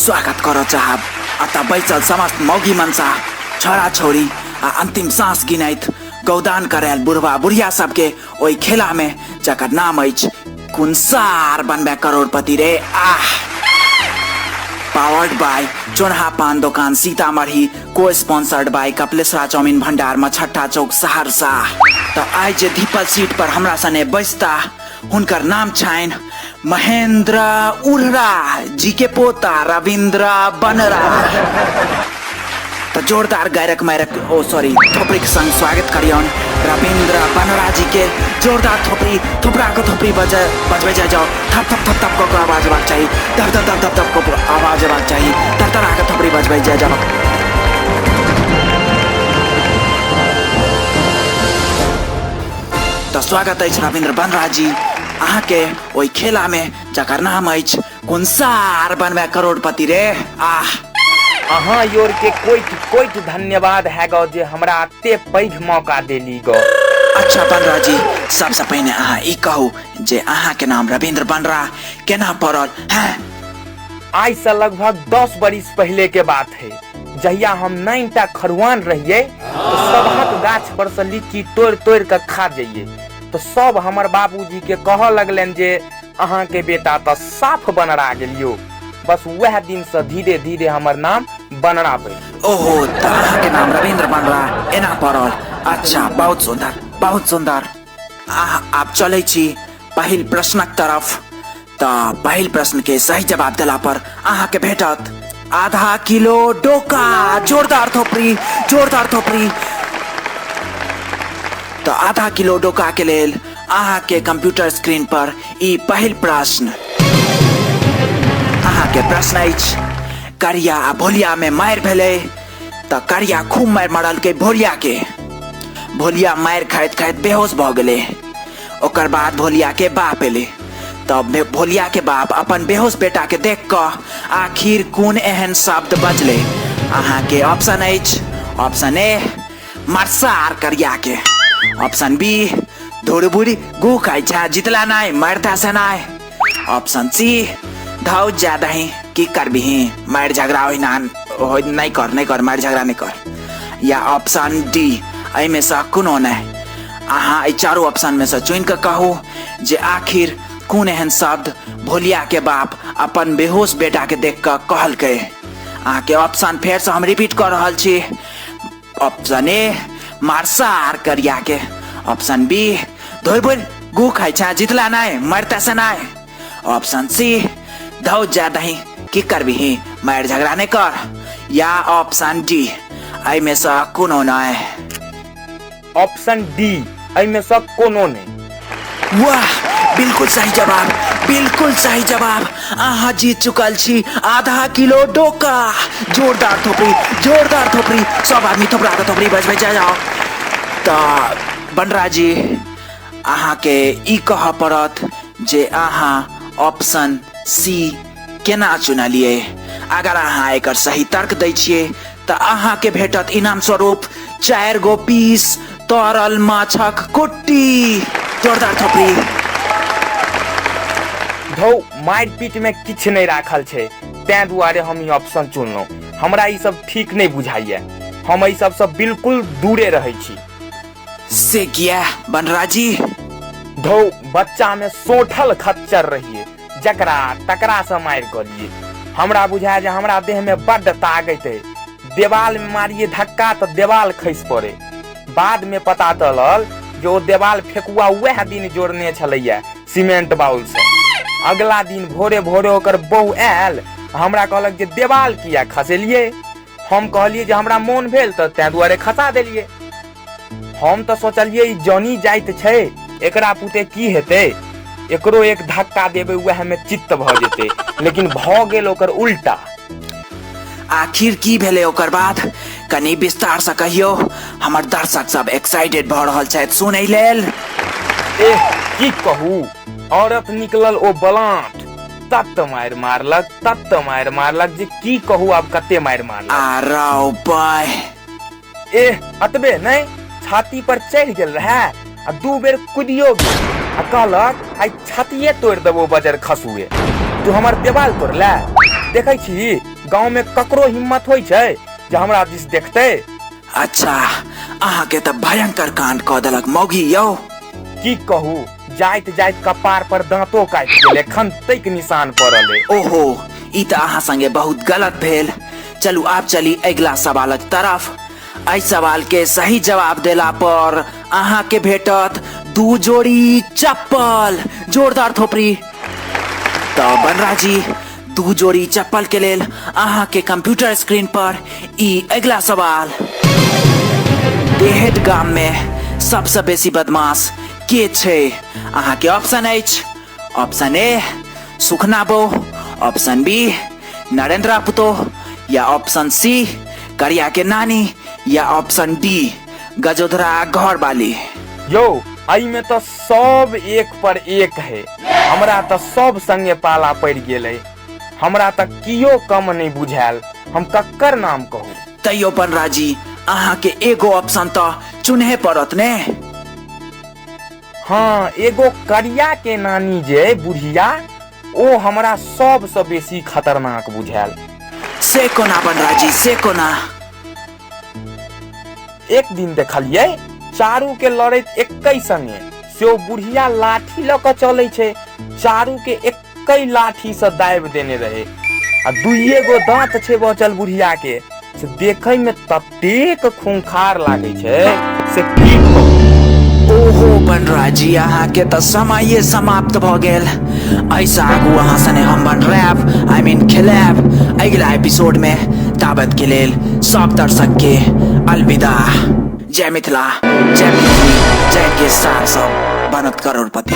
स्वागत करो चाहब। अतः बैचल समस्त मौगी मनसा छोरा छोरी आ अंतिम सांस गिनैत गौदान करैल बुढ़वा बुढ़िया सबके ओई खेला में जकर नाम अछि कुंसार बनबे करोड़पति रे। पावर्ड बाय चोन्हा पान दुकान सीतामढ़ी, को स्पॉन्सर्ड बाय कपिलेश्वरा चाउमीन भंडार मछट्टा चौक सहरसा। तो आइ जे दीपल सीट पर हमरा सने बैसता हुनकर नाम छनि महेंद्र उर्रा जी के पोता रविंद्र बनरा। तो जोरदार गायरक मैरक थोपड़ी के संग स्वागत करियौन रविंद्र बनरा जी के। जोरदार थोपड़ा को थोपड़ी बजबे जाओ। थप थप थप थप को आवाज आवाज चाहिए, धप धप धप धप धप को आवाज आवाज चाहिए, तरतरा के थोपड़ी बजबे जाओ। तो स्वागत है रविंद्र बनरा जी अहाँ के ओई खेला में जकर नाम अछि कुंसार बनबे करोड़पति रे। अहाँ योर के कोई धन्यवाद है गो जे हमरा अते पैघ मौका देली गो। अच्छा बनरा जी, सबसे पहले अहाँ ई कहू जे अहाँ के नाम रविंद्र बनरा केना पड़ल है? आज से लगभग 10 बरिस पहले के बात है, जहिया हम 9टा खरवान रहिए तो सबहक गाछ पर से लीची तोड़ के खा जाइए। तो सब हमर बाबूजी के कह लगलन जे अहाँ के बेटा तो साफ बनरा गेलियो। बस वह दिन से धीरे धीरे हमर नाम बनरा पड़ल। ओहो, तो अहाँ के नाम रविंद्र बनरा एना पड़ल। अच्छा, बहुत सुंदर बहुत सुंदर। आप चले छी पहिल प्रश्नक तरफ। तो पहिल प्रश्न के सही जवाब दिला पर अहाँ के भेटत आधा किलो डोका। जोरदार थोपड़ी जोरदार थोपड़ी। तो आधा किलो डोका के लेल अहाँ के कंप्यूटर स्क्रीन पर ई पहिल प्रश्न। अहाँ के प्रश्न अछि करिया आ भोलिया में मार भेले तो करिया खूब मार मरल के भोलिया के। भोलिया मार खाइत खाइत बेहोश भ गेले। ओकर बाद भोलिया के बाप एले। तब भोलिया के बाप अपन बेहोश बेटा के देख क आखिर कोन एहन शब्द बजले? अहाँ के ऑप्शन अछि ऑप्शन ए मरसार करिया के, ऑप्शन बी धुरबुरी गु खाइ छा जितला नाय मरता से नाय, ऑप्शन सी धाउ ज्यादा ही की करबिही मार झगड़ा होई ना होई नहीं कर मार झगड़ा नहीं कर, या ऑप्शन डी एमे से कोनो नहीं। अहाँ ई चारों ऑप्शन में से चुन के कहू जे आखिर कोन एहन शब्द भोलिया के बाप अपन बेहोश बेटा के देख के कहलकै। अहाँ के ऑप्शन फेर से हम रिपीट कर रहल छी। ऑप्शन ए मारसार करिया के, ऑप्शन बी धोइबुर गु खाइ छा जितला नाय मरता से नाय, ऑप्शन सी धौ ज्यादा ही की करबिही मार झगड़ा नहीं कर, या ऑप्शन डी एमे से कोनो नहीं। ऑप्शन डी एमे से कोनो नहीं। वाह, बिल्कुल सही जवाब बिल्कुल सही जवाब। अहाँ जीत चुकल छी आधा किलो डोका। जोरदार थोपड़ी सब आदमी थोपड़ा के थोपड़ी बजबे जाओ। तो बनरा जी अहाँ के ई कह पड़त जे अहाँ ऑप्शन सी केना चुनलिए। अगर अहाँ एकर सही तर्क दै छिए तो अहाँ के भेटत इनाम स्वरूप 4 गो पीस तरल माछक कुट्टी। जोरदार थोपड़ी। धौ मार पीट में किछ नहीं राखल छे, तै दुआरे हम ई ऑप्शन चुनलौ। हमरा ई सब ठीक नहीं बुझाइए, हम ई सब से बिल्कुल दूरे रहै छी। से किया बनरा जी? धौ बच्चा में सोठल खच्चर रहिए, जकरा तकरा से मार गलिए। हमरा बुझाय जे हमरा देह में बड्ड ताकत है। देवाल में मारिए धक्का तो देवाल खस पड़े। बाद में पता चलल जो देवाल फेकुआ वह दिन जोड़ने छलैया सीमेंट बाउल से। अगला दिन भोरे भोरे ओकर बहू आयल, हमरा कहलक जे देवाल किया खसेलिए। हम कहलिए जे हमरा मोन भेल तो तै दुआरे खसा देलिए। हम तो सोचलिए ई जॉनी जाइत छै, एकरा पुते की हेते, एकरो एक धक्का देबे वह में चित्त भ जेते, लेकिन भ गेल ओकर उल्टा। आखिर की भेले ओकर बाद कनी विस्तार से कहियो, हमर दर्शक सब एक्साइटेड भ रहल छथि सुनै लेल। की कहू, औरत निकलल ओ बलाट, तत मार मारलक जे की कहू आब कते मार मारलक। आराउ बाय अतबे नहीं, छाती पर चढ़ गेल रहे आ 2 बेर कुदियो आ कहलक आई छातीए तोड़ देबो बजर खसुए। तू हमर देवाल तोड़ले, देखै छी गांव में ककरो हिम्मत होई छै जे हमरा दिस देखते। अच्छा अहाँ के तो भयंकर कांड कऽ देलक मौगी यौ। की कहू, जाइत जाइत कपार पर दांतो काटि गेलै, खंतैक निशान पड़ल है। ओहो ई तो अहाँ संगे बहुत गलत भेल। चलू आब चली अगला सवालक तरफ। एहि सवाल के सही जवाब देला पर अहाँ के भेटत 2 जोड़ी चप्पल। जोरदार थोपड़ी। तो बनरा जी 2 जोड़ी चप्पल के लेल अहाँ के कंप्यूटर स्क्रीन पर ई अगला सवाल। देहेट गाम में सबसे बेसी बदमाश के छै? अहाँ के ऑप्शन अछि। ऑप्शन ए सुखना बो, ऑप्शन बी नरेंद्र पुतो, या ऑप्शन सी करिया के नानी, या ऑप्शन डी गजोधरा घर वाली। यो आई में तो सब एक पर एक है। हमरा तो सब संगे पाला पड़ गेलै। हमरा तो कियो कम नहीं बुझायल। हम कक्कर नाम कहू? तैयो बनरा जी अहाँ के एगो ऑप्शन तो चुनहे पड़त ने। हाँ, एगो करिया के नानी जे बुढ़िया, ओ हमरा सबसे बेसी खतरनाक बुझायल। से कोना बनरा जी, से कोना? एक दिन देखलिए चारू के लड़ैत एकै संगे। से बुढ़िया लाठी ल के चलै छै, चारू के एकै लाठी से दाबि देने रहे। आ 2 गो दांत छै बचल बुढ़िया के। से देखै में ततेक खूंखार लागे छै से की कहू। ओहो बनरा जी अहाँ के तो समय समाप्त भ गेल। ऐसा आगू अहाँ सने हम बन रैप आई मीन खेलैब अगला एपिसोड में। ताबत के लेल सब दर्शक के अलविदा। जय मिथिला, जय मिथिली, जय के साथ सब बनत करोड़पति।